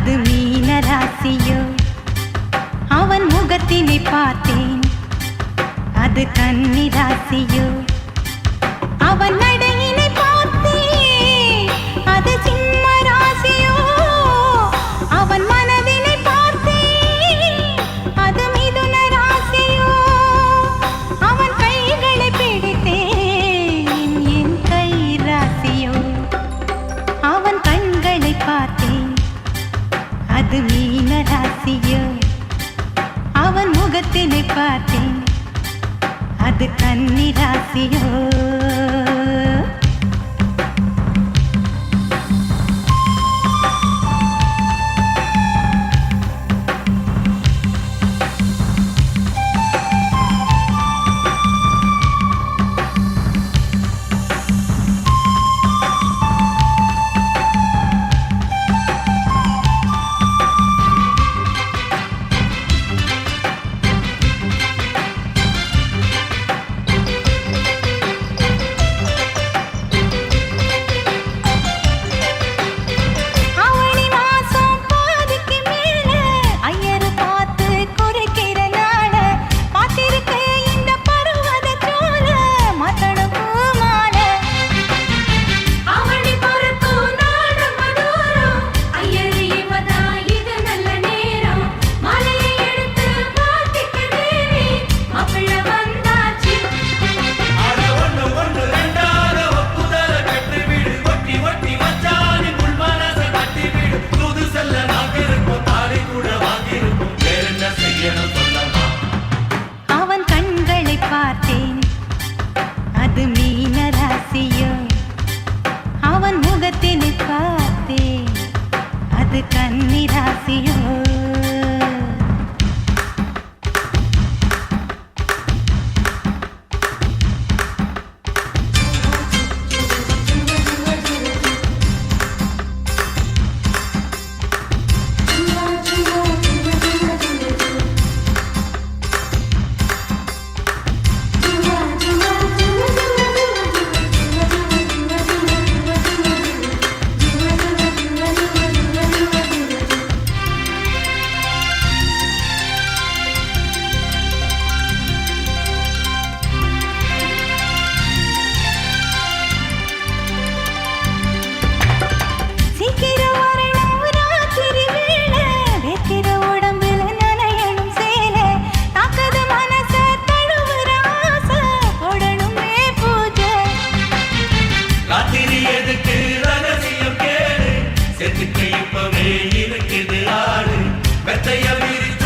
அது மீன ராசியோ அவன் முகத்தினை பார்த்தேன் அது கன்னி ராசியோ அவன் நடையினை பார்த்தேன் அது சிம்ம ராசியோ அவன் மனதினை பார்த்தேன் அது மிதுன ராசியோ அவன் கைகளை பிடித்தேன் என் கை ராசியோ அவன் கண்களை பார்த்தேன் அது மீன ராசியோ அவன் முகத்தினை பார்த்தேன் அது கன்னி ராசியோ அது மீன ராசியோ அவன் முகத்தினை பார்த்தேன் அது கன்னி ராசியோ இப்பவே இருக்குது ஆடு மெத்தைய விரித்து